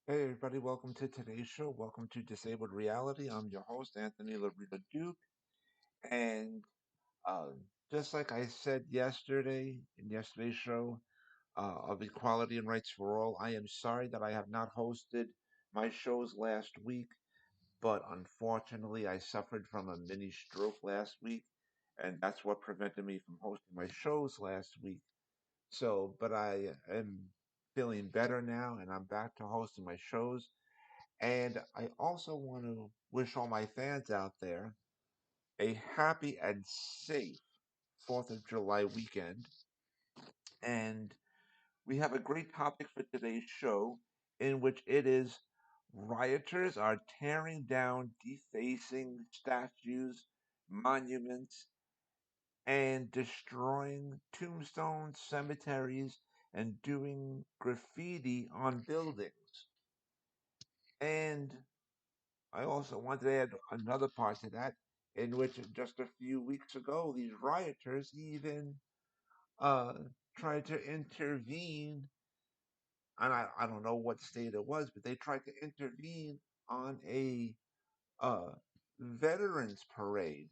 Hey everybody, welcome to today's show. Welcome to Disabled Reality. I'm your host, Anthony Lorito-Duke. And uh, just like I said yesterday in yesterday's show of Equality and Rights for All, I am sorry that I have not hosted my shows last week, but unfortunately I suffered from a mini stroke last week, and that's what prevented me from hosting my shows last week. But I am feeling better now, and I'm back to hosting my shows. And I also want to wish all my fans out there a happy and safe 4th of July weekend. And we have a great topic for today's show, in which it is rioters are tearing down, defacing statues, monuments, and destroying tombstones, cemeteries, and doing graffiti on buildings. And I also wanted to add another part to that, in which just a few weeks ago, these rioters even uh, tried to intervene, and I don't know what state it was, but they tried to intervene on a uh, veterans parade.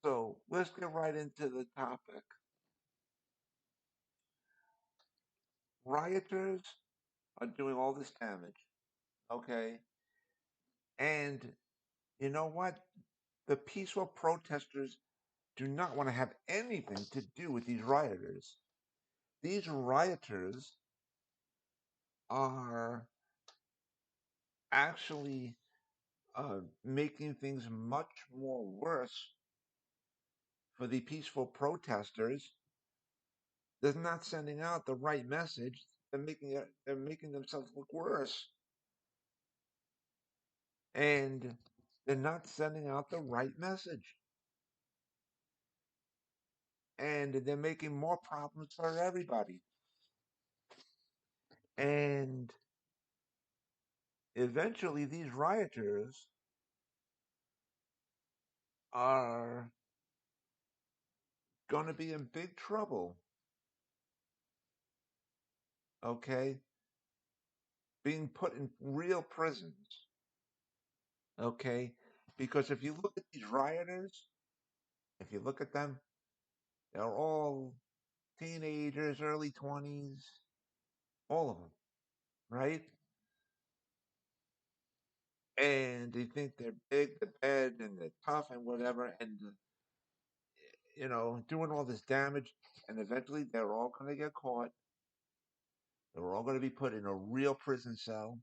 So let's get right into the topic. Rioters are doing all this damage, okay? And you know what? The peaceful protesters do not want to have anything to do with these rioters. These rioters are actually making things much more worse for the peaceful protesters. They're not sending out the right message. They're making themselves look worse, and they're not sending out the right message, and they're making more problems for everybody. And eventually, these rioters are going to be in big trouble. Okay, being put in real prisons. Okay, because if you look at these rioters, if you look at them, they're all teenagers, early 20s, all of them, right? And they think they're big, they're bad, and they're tough and whatever, and doing all this damage, and eventually they're all going to get caught. They're all going to be put in a real prison cell.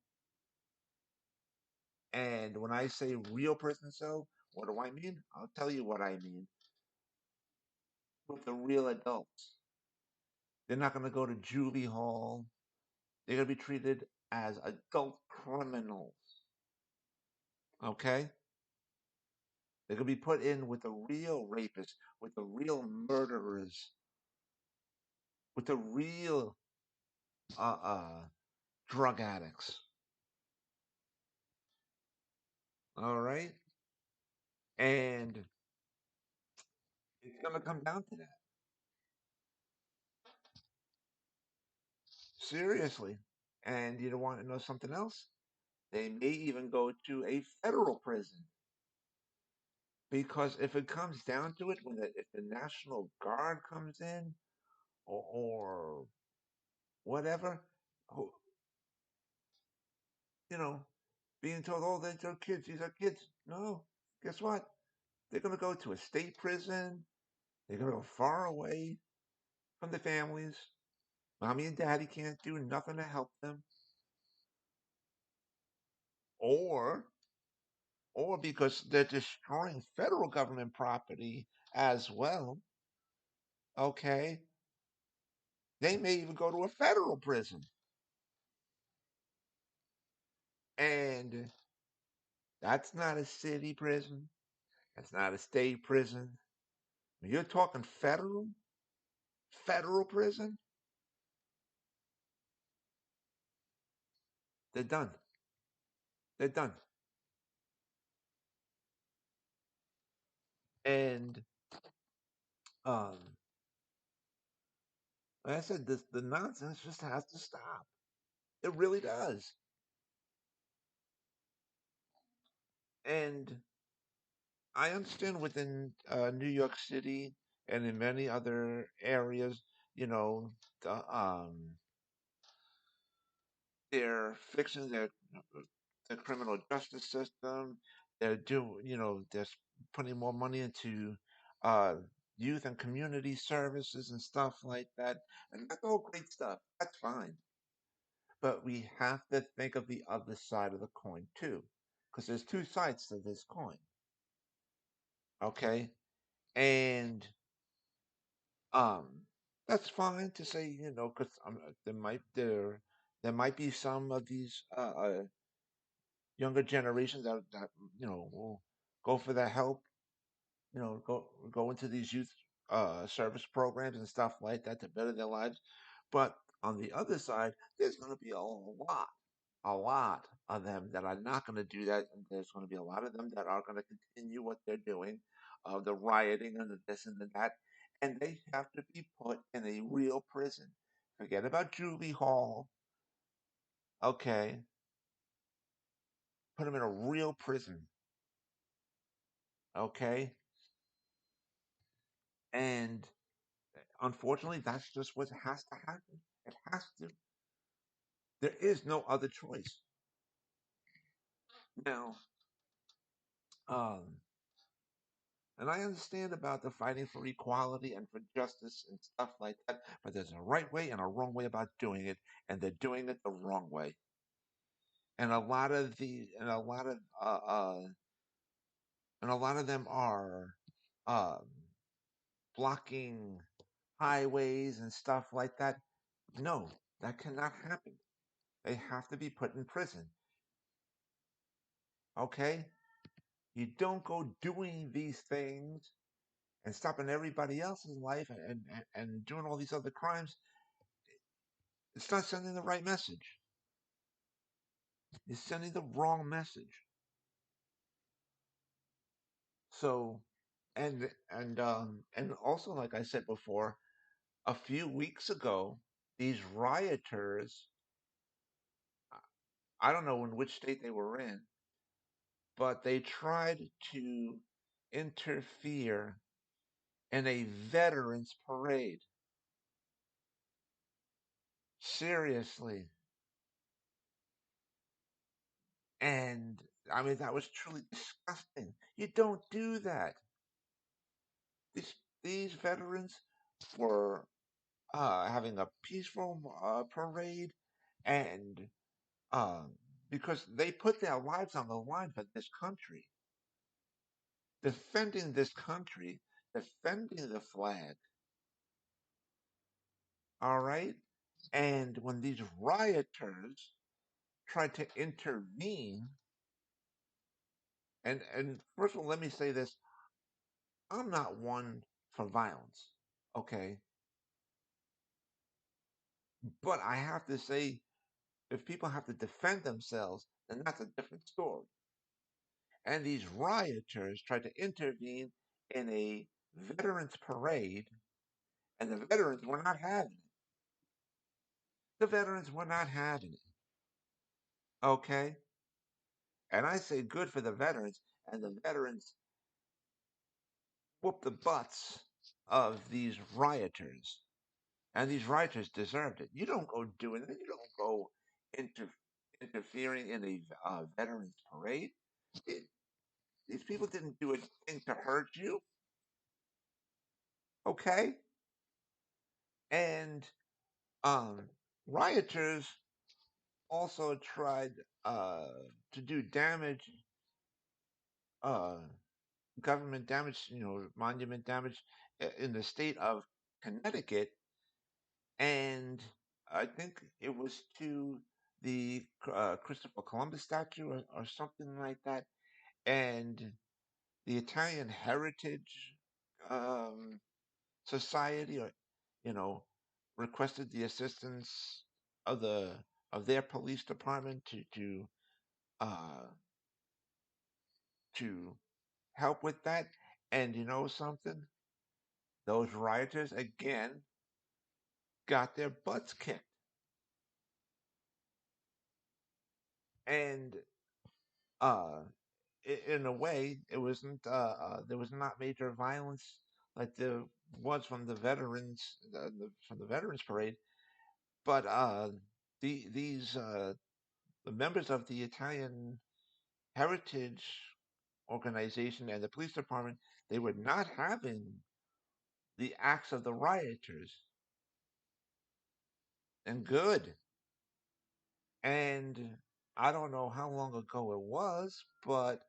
And when I say real prison cell, what do I mean? I'll tell you what I mean. With the real adults. They're not going to go to juvie hall. They're going to be treated as adult criminals. Okay? They're going to be put in with the real rapists, with the real murderers, with the real uh, uh, drug addicts. All right? And it's going to come down to that. Seriously. And you don't want to know something else? They may even go to a federal prison. Because if it comes down to it, if the National Guard comes in, or whatever, who, you know, being told, oh, they're kids, these are kids. No, guess what? They're going to go to a state prison. They're going to go far away from the families. Mommy and daddy can't do nothing to help them. Or, or because they're destroying federal government property as well, okay, they may even go to a federal prison. And that's not a city prison. That's not a state prison. When you're talking federal prison, they're done. They're done. And um, like I said, the nonsense just has to stop. It really does. And I understand within New York City and in many other areas, you know, they're fixing the criminal justice system. They're doing, they're putting more money into uh, youth and community services and stuff like that. And that's all great stuff. That's fine. But we have to think of the other side of the coin too, because there's two sides to this coin. Okay, and um, that's fine to say, because there might be some of these younger generations that will go for the help, go into these youth service programs and stuff like that to better their lives. But on the other side, there's going to be a lot of them that are not going to do that, and there's going to be a lot of them that are going to continue what they're doing, the rioting and the this and the that, and they have to be put in a real prison. Forget about Julie Hall, okay? Put them in a real prison, okay? And unfortunately, that's just what has to happen. It has to. There is no other choice. Now, um, and I understand about the fighting for equality and for justice and stuff like that, but there's a right way and a wrong way about doing it, and they're doing it the wrong way. And a lot of them are um, blocking highways and stuff like that. No, that cannot happen. They have to be put in prison. Okay? You don't go doing these things and stopping everybody else's life and doing all these other crimes. It's not sending the right message. It's sending the wrong message. So, and also, like I said before, a few weeks ago, these rioters, I don't know in which state they were in, but they tried to interfere in a veterans parade. Seriously. And I mean, that was truly disgusting. You don't do that. These, these veterans were having a peaceful parade, and um, because they put their lives on the line for this country, defending this country, defending the flag. All right. And when these rioters tried to intervene, and first of all, let me say this: I'm not one for violence. Okay, but I have to say, if people have to defend themselves, then that's a different story. And these rioters tried to intervene in a veterans parade, and the veterans were not having it. The veterans were not having it. Okay? And I say good for the veterans, and the veterans whooped the butts of these rioters. And these rioters deserved it. You don't go doing it. You don't go inter- interfering in a veterans parade. It, these people didn't do a thing to hurt you. Okay? And um, rioters also tried uh, to do damage, uh, government damage, monument damage in the state of Connecticut, and I think it was to the Christopher Columbus statue or something like that, and the Italian Heritage um, Society, or you know, requested the assistance of their police department uh, to help with that. And you know something? Those rioters again got their butts kicked. And uh, in a way, it wasn't. There was not major violence like there was from the veterans from the Veterans Parade, but these the members of the Italian Heritage Organization and the police department, they were not having the acts of the rioters, and good. And I don't know how long ago it was, but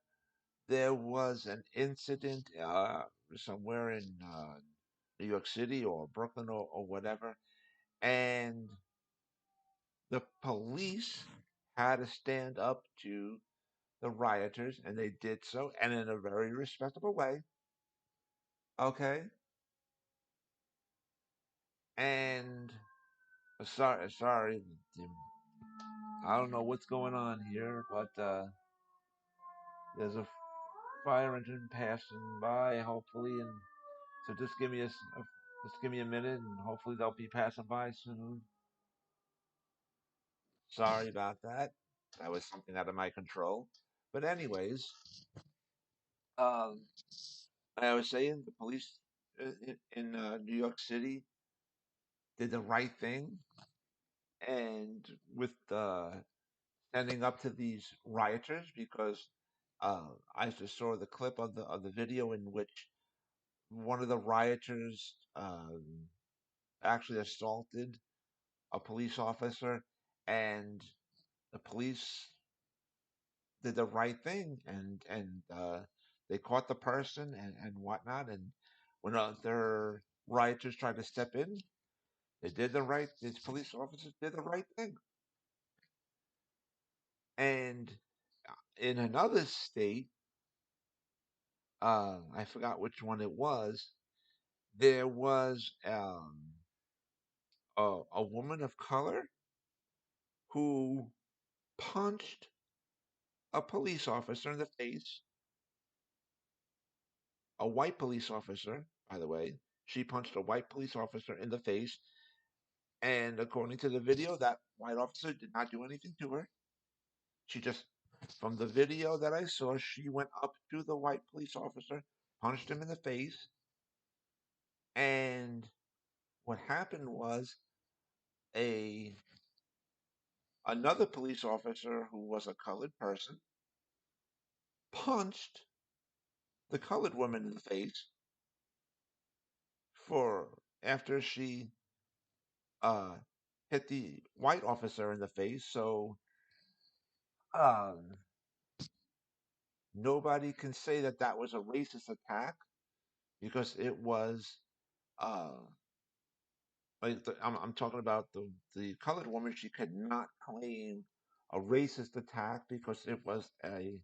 there was an incident somewhere in New York City or Brooklyn or whatever, and the police had to stand up to the rioters, and they did so, and in a very respectable way. Okay, and sorry, I don't know what's going on here, but there's a fire engine passing by, hopefully, and so just give me a minute, and hopefully they'll be passing by soon. Sorry about that. That was something out of my control. But anyways, um, I was saying the police in New York City did the right thing, and with standing up to these rioters because I just saw the clip of the video in which one of the rioters actually assaulted a police officer, and the police did the right thing, and they caught the person and whatnot. And when other rioters tried to step in, they did the right. These police officers did the right thing. And in another state, I forgot which one it was. There was a woman of color who punched a police officer in the face, a white police officer, by the way. She punched a white police officer in the face, and according to the video, that white officer did not do anything to her. She just, from the video that I saw, she went up to the white police officer, punched him in the face, and what happened was a another police officer who was a colored person punched the colored woman in the face for after she uh, hit the white officer in the face. So um, nobody can say that that was a racist attack because it was uh, I'm talking about the colored woman. She could not claim a racist attack because it was a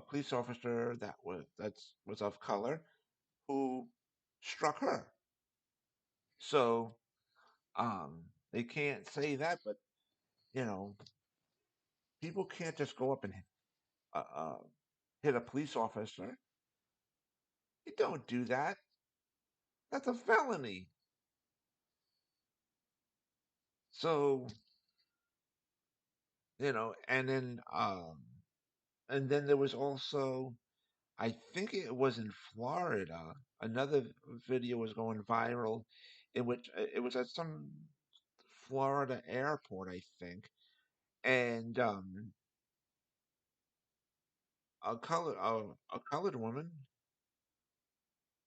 police officer that was of color who struck her. So they can't say that, but you know, people can't just go up and uh, uh, hit a police officer. You don't do that. That's a felony. So and then there was also, I think it was in Florida, another video was going viral, in which it was at some Florida airport, I think, and a colored woman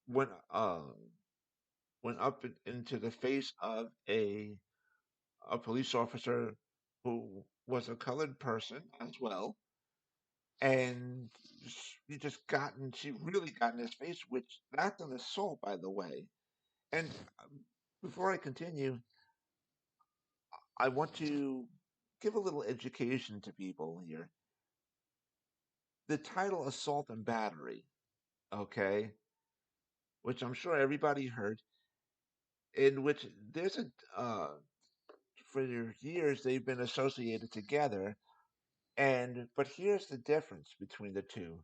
went went up into the face of a police officer who was a colored person as well, and she really got in his face, which that's an assault, by the way. And before I continue, I want to give a little education to people here. The title assault and battery, okay, which I'm sure everybody heard, in which there's a for years they've been associated together, and but here's the difference between the two.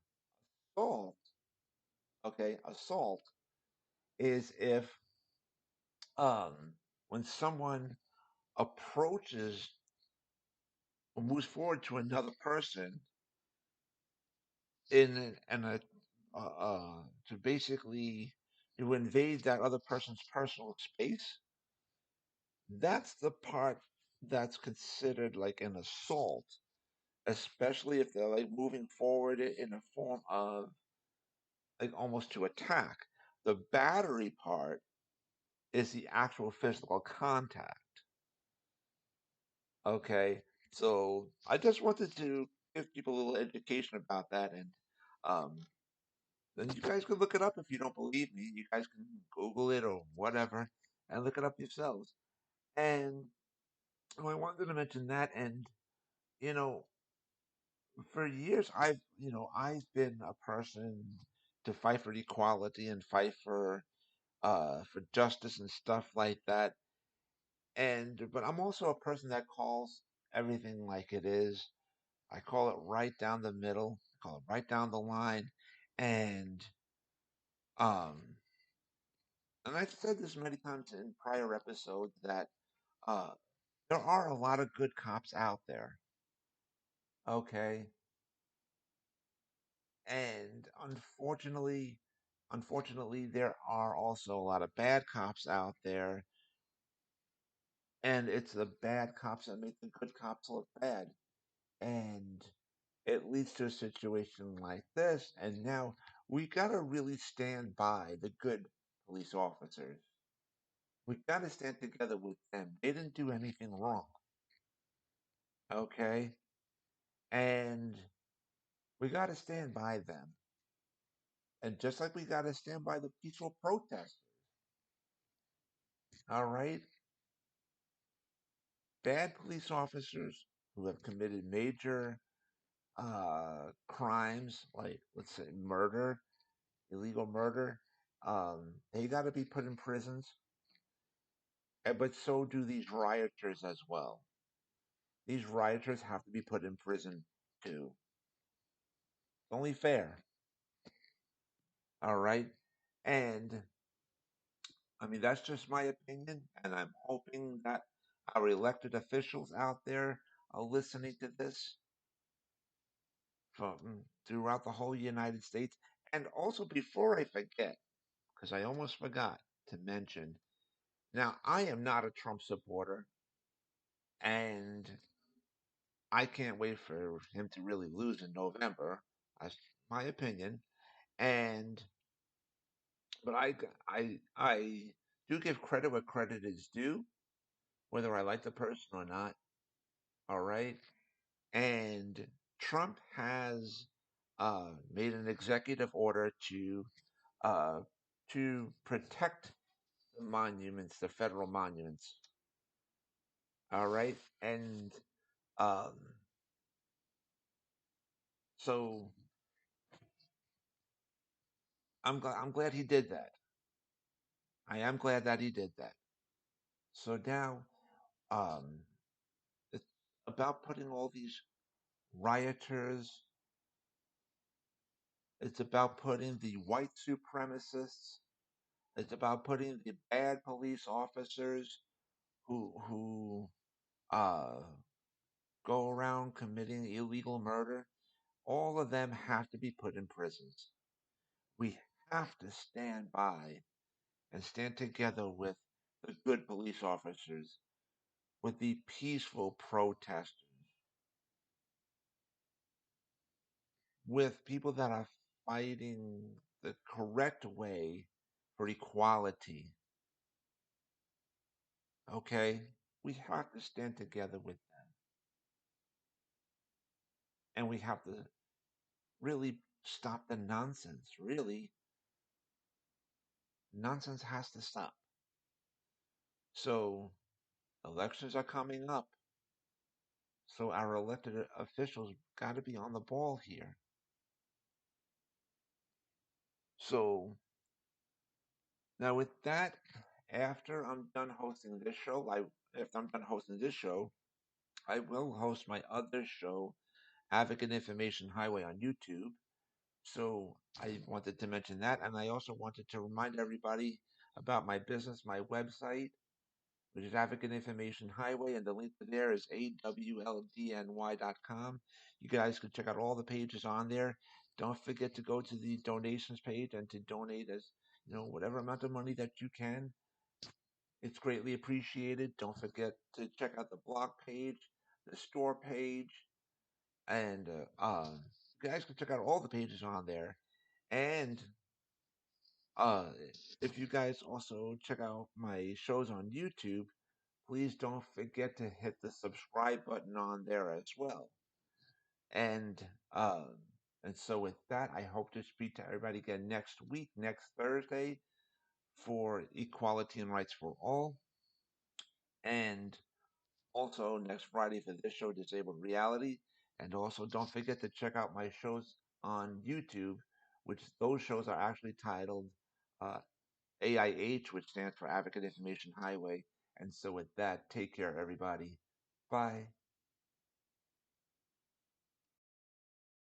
Assault, okay, assault is if um when someone approaches moves forward to another person in a to basically to invade that other person's personal space, that's the part that's considered like an assault, especially if they're like moving forward in a form of like almost to attack. The battery part is the actual physical contact. Okay, so I just wanted to give people a little education about that, and um, then you guys can look it up if you don't believe me. You guys can Google it or whatever and look it up yourselves. And I wanted to mention that, and you know, for years I've been a person to fight for equality and fight for justice and stuff like that. And but I'm also a person that calls everything like it is. I call it right down the middle. I call it right down the line. And um and I've said this many times in prior episodes that uh there are a lot of good cops out there. Okay. And unfortunately there are also a lot of bad cops out there, and it's the bad cops that make the good cops look bad. And it leads to a situation like this. And now we got to really stand by the good police officers. We got to stand together with them. They didn't do anything wrong. Okay. And we got to stand by them. And just like we got to stand by the peaceful protesters. All right. Bad police officers who have committed major crimes, like let's say murder, illegal murder, they got to be put in prisons. But so do these rioters as well. These rioters have to be put in prison too. It's only fair. All right. And I mean, that's just my opinion. And I'm hoping that our elected officials out there are listening to this from throughout the whole United States. And also, before I forget, because I almost forgot to mention, now I am not a Trump supporter, and I can't wait for him to really lose in November. That's my opinion. And but I do give credit where credit is due, whether I like the person or not. All right. And Trump has made an executive order uh, to protect the monuments, the federal monuments. All right. And um, so I'm glad he did that. I am glad that he did that. So now um, it's about putting all these rioters. It's about putting the white supremacists. It's about putting the bad police officers who uh, go around committing illegal murder. All of them have to be put in prisons. We have to stand by and stand together with the good police officers, with the peaceful protesters, with people that are fighting the correct way for equality. Okay? We have to stand together with them. And we have to really stop the nonsense. Really, nonsense has to stop. So, elections are coming up. So, our elected officials got to be on the ball here. So, now with that, after I'm done hosting this show, after I'm done hosting this show, I will host my other show, Advocate Information Highway on YouTube. So I wanted to mention that, and I also wanted to remind everybody about my business, my website. which is Advocate Information Highway, and the link to there is awldny.com. You guys can check out all the pages on there. Don't forget to go to the donations page and to donate as whatever amount of money that you can. It's greatly appreciated. Don't forget to check out the blog page, the store page, and you guys can check out all the pages on there. And uh, if you guys also check out my shows on YouTube, please don't forget to hit the subscribe button on there as well. And uh, and so with that, I hope to speak to everybody again next week, next Thursday, for equality and rights for all. And also next Friday for this show, Disabled Reality. And also don't forget to check out my shows on YouTube, which those shows are actually titled uh, AIH, which stands for Advocate Information Highway. And so with that, take care, everybody. Bye.